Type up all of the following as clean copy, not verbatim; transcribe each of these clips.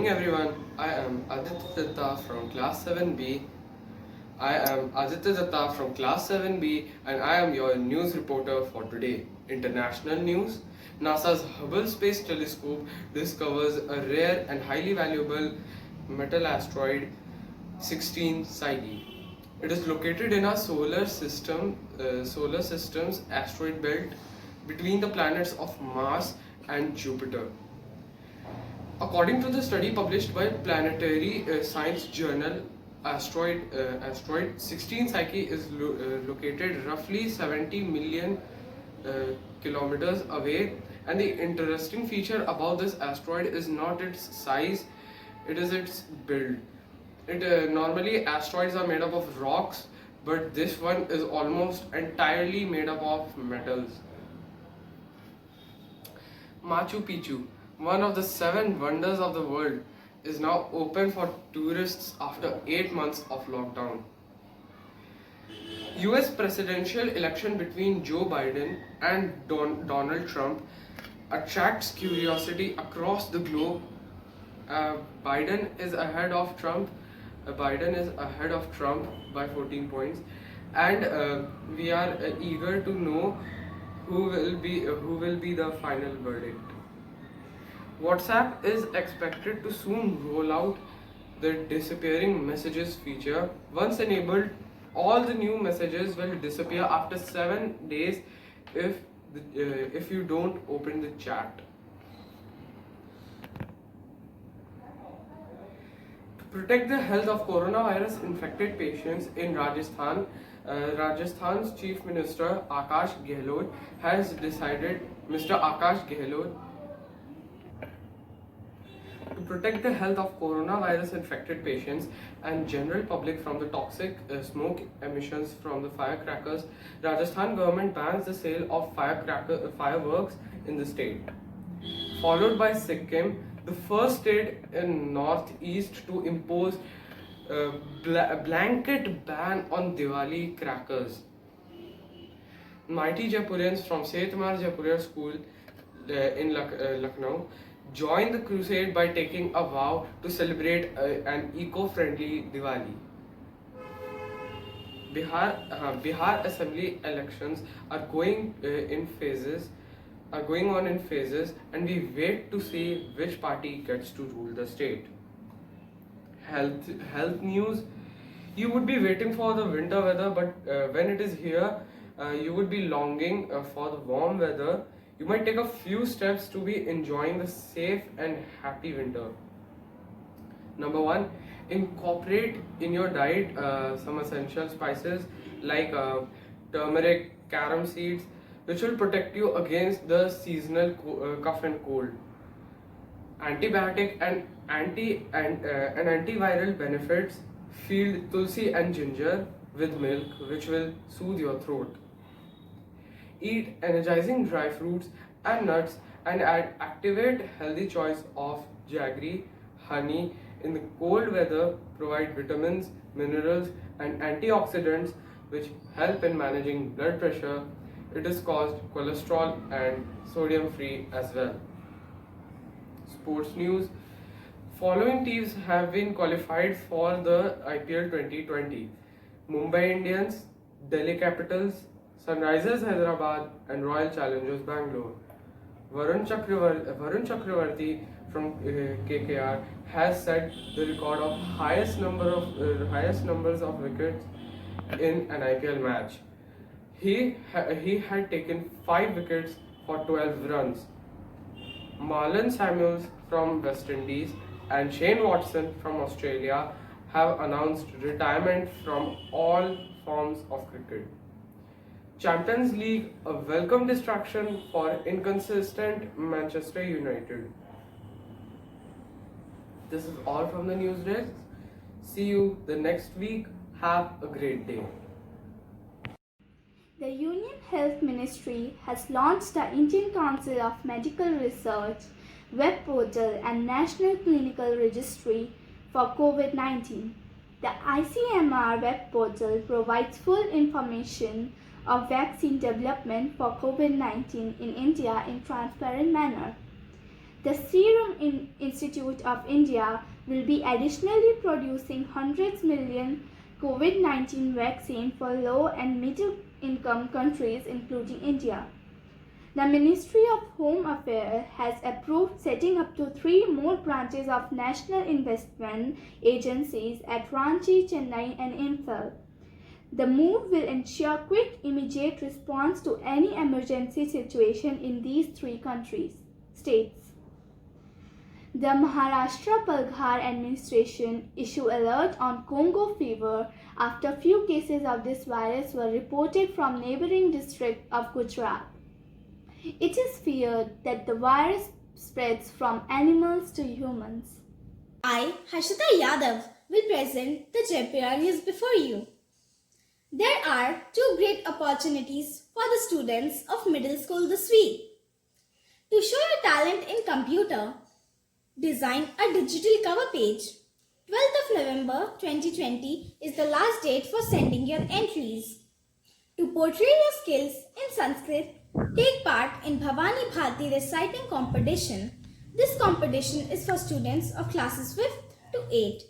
morning everyone. I am Aditya Datta from class 7B. I am Aditya Datta from class 7B and I am your news reporter for today. International news. NASA's Hubble Space Telescope discovers a rare and highly valuable metal asteroid 16 Psyche. It is located in our solar system's asteroid belt between the planets of Mars and Jupiter. According to the study published by Planetary Science Journal, asteroid 16 Psyche is located roughly 70 million kilometers away, and the interesting feature about this asteroid is not its size, it is its build. Normally asteroids are made up of rocks, but this one is almost entirely made up of metals. Machu Picchu, one of the 7 wonders of the world, is now open for tourists after 8 months of lockdown. US presidential election between Joe Biden and Donald Trump attracts curiosity across the globe. Biden is ahead of Trump. Biden is ahead of Trump by 14 points, and we are eager to know who will be the final verdict. WhatsApp is expected to soon roll out the disappearing messages feature. Once enabled, all the new messages will disappear after 7 days if you don't open the chat. To protect the health of coronavirus infected patients in Rajasthan, Rajasthan's Chief Minister Akash Gehlot has decided, Mr. Akash Gehlot, to protect the health of coronavirus infected patients and general public from the toxic smoke emissions from the firecrackers, Rajasthan government bans the sale of fireworks in the state. Followed by Sikkim, the first state in northeast to impose a blanket ban on Diwali crackers. Mighty Jaipurians from Setmar Jaipuriya School in Lucknow joined the crusade by taking a vow to celebrate an eco-friendly Diwali. Bihar Assembly elections are going on in phases, and we wait to see which party gets to rule the state. Health news. You would be waiting for the winter weather, but when it is here, you would be longing for the warm weather. You might take a few steps to be enjoying the safe and happy winter. Number 1, incorporate in your diet some essential spices like turmeric, carom seeds, which will protect you against the seasonal cough and cold. Antibiotic and antiviral benefits: field tulsi and ginger with milk, which will soothe your throat. Eat energizing dry fruits and nuts and activate healthy choice of jaggery, honey. In the cold weather, provide vitamins, minerals and antioxidants which help in managing blood pressure. It is caused cholesterol and sodium free as well. Sports news. Following teams have been qualified for the IPL 2020. Mumbai Indians, Delhi Capitals, Sunrisers Hyderabad and Royal Challengers Bangalore. Varun Chakravarti from KKR has set the record of highest numbers of wickets in an IPL match. He had taken 5 wickets for 12 runs. Marlon Samuels from West Indies and Shane Watson from Australia have announced retirement from all forms of cricket. Champions League, a welcome distraction for inconsistent Manchester United. This is all from the news desk. See you the next week. Have a great day. The Union Health Ministry has launched the Indian Council of Medical Research web portal and National Clinical Registry for COVID-19. The ICMR web portal provides full information of vaccine development for COVID-19 in India in transparent manner. The Institute of India will be additionally producing hundreds million COVID-19 vaccine for low and middle income countries including India. The Ministry of Home Affairs has approved setting up to 3 more branches of national investment agencies at Ranchi, Chennai and Imphal. The move will ensure quick, immediate response to any emergency situation in these 3 states. The Maharashtra Palghar administration issued alert on Congo fever after few cases of this virus were reported from neighboring district of Gujarat. It is feared that the virus spreads from animals to humans. I, Harshita Yadav, will present the Jaipur news before you. There are 2 great opportunities for the students of middle school this week. To show your talent in computer, design a digital cover page. 12th of November 2020 is the last date for sending your entries. To portray your skills in Sanskrit, take part in Bhavani Bharti reciting competition. This competition is for students of classes 5th to 8th.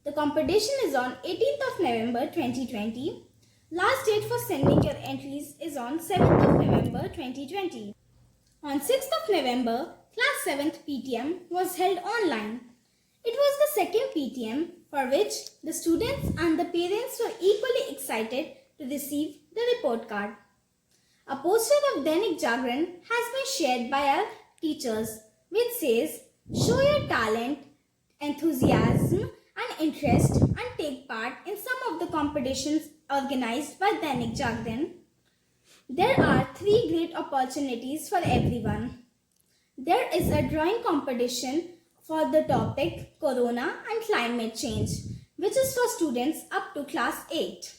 The competition is on 18th of November 2020. Last date for sending your entries is on 7th of November 2020. On 6th of November, Class 7th PTM was held online. It was the second PTM for which the students and the parents were equally excited to receive the report card. A poster of Dainik Jagran has been shared by our teachers which says, "Show your talent, enthusiasm and interest and take part in some of the competitions organized by Dainik Jagran." There are 3 great opportunities for everyone. There is a drawing competition for the topic Corona and Climate Change, which is for students up to class 8.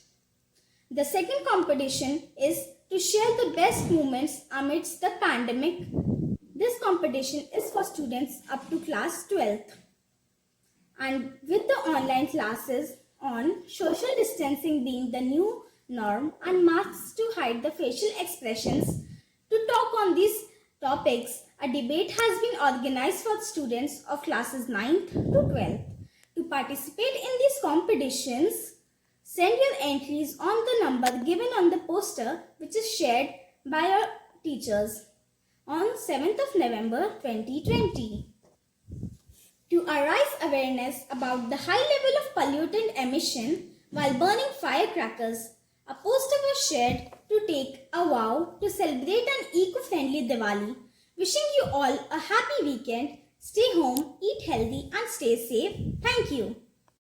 The second competition is to share the best moments amidst the pandemic. This competition is for students up to class 12th. And with the online classes on, social distancing being the new norm and masks to hide the facial expressions, to talk on these topics, a debate has been organized for students of classes 9th to 12th. To participate in these competitions, send your entries on the number given on the poster which is shared by your teachers on 7th of November 2020. To arise awareness about the high level of pollutant emission while burning firecrackers, a poster was shared to take a vow to celebrate an eco-friendly Diwali. Wishing you all a happy weekend. Stay home, eat healthy and stay safe. Thank you.